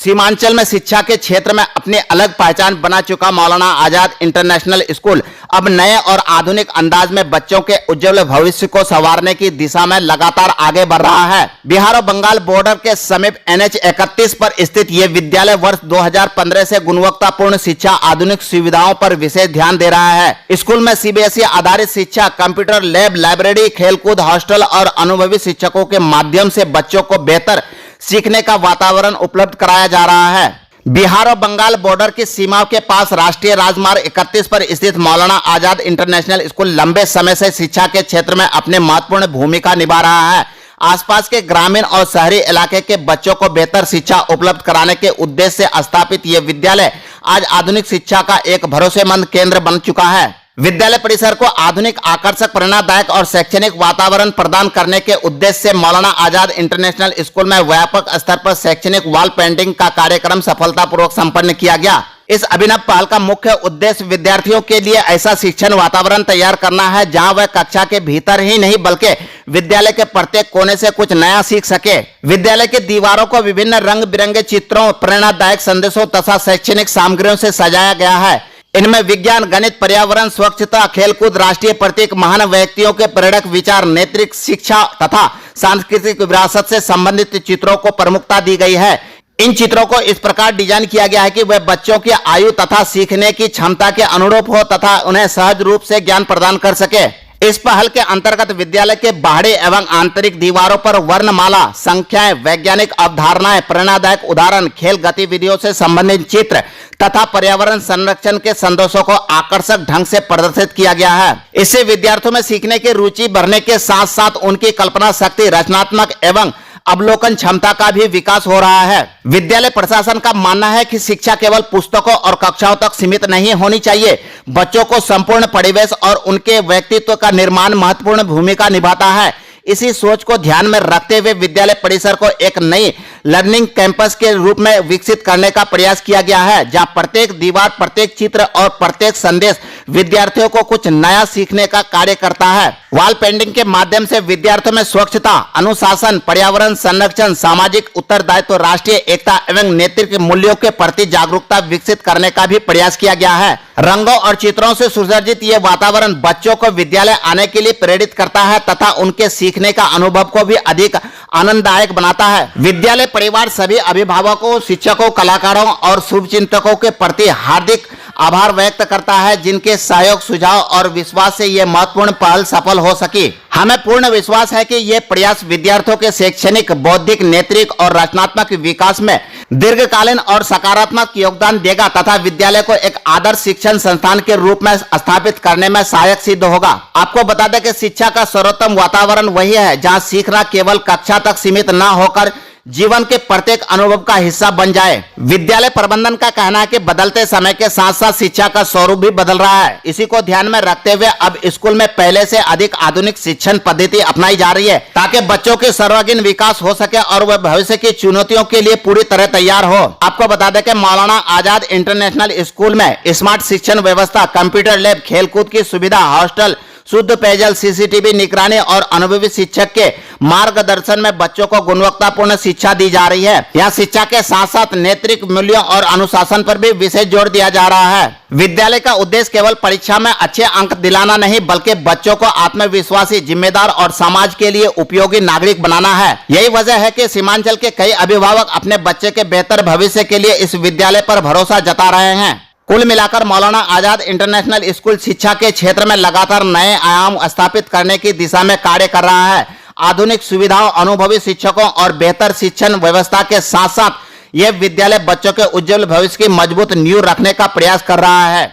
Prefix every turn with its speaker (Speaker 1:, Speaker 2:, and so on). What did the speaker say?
Speaker 1: सीमांचल में शिक्षा के क्षेत्र में अपनी अलग पहचान बना चुका मौलाना आजाद इंटरनेशनल स्कूल अब नए और आधुनिक अंदाज में बच्चों के उज्जवल भविष्य को संवारने की दिशा में लगातार आगे बढ़ रहा है। बिहार और बंगाल बॉर्डर के समीप NH 31 पर स्थित ये विद्यालय वर्ष 2015 से गुणवत्तापूर्ण शिक्षा, आधुनिक सुविधाओं पर विशेष ध्यान दे रहा है। स्कूल में CBSE आधारित शिक्षा, कंप्यूटर लैब, लाइब्रेरी, खेलकूद, हॉस्टल और अनुभवी शिक्षकों के माध्यम से बच्चों को बेहतर सीखने का वातावरण उपलब्ध कराया जा रहा है। बिहार और बंगाल बॉर्डर की सीमाओं के पास राष्ट्रीय राजमार्ग 31 पर स्थित मौलाना आजाद इंटरनेशनल स्कूल लंबे समय से शिक्षा के क्षेत्र में अपने महत्वपूर्ण भूमिका निभा रहा है। आसपास के ग्रामीण और शहरी इलाके के बच्चों को बेहतर शिक्षा उपलब्ध कराने के उद्देश्य से स्थापित यह विद्यालय आज आधुनिक शिक्षा का एक भरोसेमंद केंद्र बन चुका है। विद्यालय परिसर को आधुनिक, आकर्षक, प्रेरणादायक और शैक्षणिक वातावरण प्रदान करने के उद्देश्य से मौलाना आजाद इंटरनेशनल स्कूल में व्यापक स्तर पर शैक्षणिक वॉल पेंटिंग का कार्यक्रम सफलतापूर्वक संपन्न किया गया। इस अभिनव पहल का मुख्य उद्देश्य विद्यार्थियों के लिए ऐसा शिक्षण वातावरण तैयार करना है जहां वह कक्षा के भीतर ही नहीं बल्कि विद्यालय के प्रत्येक कोने से कुछ नया सीख सके। विद्यालय की दीवारों को विभिन्न रंग बिरंगे चित्रों, प्रेरणादायक संदेशों तथा शैक्षणिक सामग्रियों से सजाया गया है। इनमें विज्ञान, गणित, पर्यावरण, स्वच्छता, खेलकूद, राष्ट्रीय प्रतीक, महान व्यक्तियों के प्रेरक विचार, नैतिक शिक्षा तथा सांस्कृतिक विरासत से संबंधित चित्रों को प्रमुखता दी गई है। इन चित्रों को इस प्रकार डिजाइन किया गया है कि वह बच्चों की आयु तथा सीखने की क्षमता के अनुरूप हो तथा उन्हें सहज रूप से ज्ञान प्रदान कर सके। इस पहल के अंतर्गत विद्यालय के बाहरी एवं आंतरिक दीवारों पर वर्णमाला, संख्याएं, वैज्ञानिक अवधारणाएं, प्रेरणादायक उदाहरण, खेल गतिविधियों से संबंधित चित्र तथा पर्यावरण संरक्षण के संदेशों को आकर्षक ढंग से प्रदर्शित किया गया है। इससे विद्यार्थियों में सीखने की रुचि बढ़ने के साथ साथ उनकी कल्पना शक्ति, रचनात्मक एवं अवलोकन क्षमता का भी विकास हो रहा है। विद्यालय प्रशासन का मानना है कि शिक्षा केवल पुस्तकों और कक्षाओं तक सीमित नहीं होनी चाहिए। बच्चों को संपूर्ण परिवेश और उनके व्यक्तित्व का निर्माण महत्वपूर्ण भूमिका निभाता है। इसी सोच को ध्यान में रखते हुए विद्यालय परिसर को एक नई लर्निंग कैंपस के रूप में विकसित करने का प्रयास किया गया है, जहां प्रत्येक दीवार, प्रत्येक चित्र और प्रत्येक संदेश विद्यार्थियों को कुछ नया सीखने का कार्य करता है। वॉल पेंटिंग के माध्यम से विद्यार्थियों में स्वच्छता, अनुशासन, पर्यावरण संरक्षण, सामाजिक उत्तरदायित्व, राष्ट्रीय एकता एवं नैतिक मूल्यों के प्रति जागरूकता विकसित करने का भी प्रयास किया गया है। रंगों और चित्रों से सुसज्जित ये वातावरण बच्चों को विद्यालय आने के लिए प्रेरित करता है तथा उनके सीखने का अनुभव को भी अधिक आनंददायक बनाता है। विद्यालय परिवार सभी अभिभावकों, शिक्षकों, कलाकारों और शुभचिंतकों के प्रति हार्दिक आभार व्यक्त करता है, जिनके सहयोग, सुझाव और विश्वास से यह महत्वपूर्ण पहल सफल हो सकी। हमें पूर्ण विश्वास है कि यह प्रयास विद्यार्थियों के शैक्षणिक, बौद्धिक, नैतिक और रचनात्मक विकास में दीर्घकालीन और सकारात्मक योगदान देगा तथा विद्यालय को एक आदर्श शिक्षण संस्थान के रूप में स्थापित करने में सहायक सिद्ध होगा। आपको बता दें कि शिक्षा का सर्वोत्तम वातावरण वही है जहां सीखना केवल कक्षा तक सीमित न होकर जीवन के प्रत्येक अनुभव का हिस्सा बन जाए। विद्यालय प्रबंधन का कहना है कि बदलते समय के साथ साथ शिक्षा का स्वरूप भी बदल रहा है। इसी को ध्यान में रखते हुए अब स्कूल में पहले से अधिक आधुनिक शिक्षण पद्धति अपनाई जा रही है ताकि बच्चों के सर्वांगीण विकास हो सके और वह भविष्य की चुनौतियों के लिए पूरी तरह तैयार हो। आपको बता दें कि मौलाना आजाद इंटरनेशनल स्कूल में स्मार्ट शिक्षण व्यवस्था, कंप्यूटर लैब, खेलकूद की सुविधा, हॉस्टल, शुद्ध पेयजल, CCTV निगरानी और अनुभवी शिक्षक के मार्गदर्शन में बच्चों को गुणवत्तापूर्ण शिक्षा दी जा रही है। यहाँ शिक्षा के साथ साथ नैतिक मूल्यों और अनुशासन पर भी विशेष जोर दिया जा रहा है। विद्यालय का उद्देश्य केवल परीक्षा में अच्छे अंक दिलाना नहीं बल्कि बच्चों को आत्मविश्वासी, जिम्मेदार और समाज के लिए उपयोगी नागरिक बनाना है। यही वजह है कि सीमांचल के कई अभिभावक अपने बच्चे के बेहतर भविष्य के लिए इस विद्यालय पर भरोसा जता रहे हैं। कुल मिलाकर मौलाना आजाद इंटरनेशनल स्कूल शिक्षा के क्षेत्र में लगातार नए आयाम स्थापित करने की दिशा में कार्य कर रहा है। आधुनिक सुविधाओं, अनुभवी शिक्षकों और बेहतर शिक्षण व्यवस्था के साथ साथ यह विद्यालय बच्चों के उज्जवल भविष्य की मजबूत नींव रखने का प्रयास कर रहा है।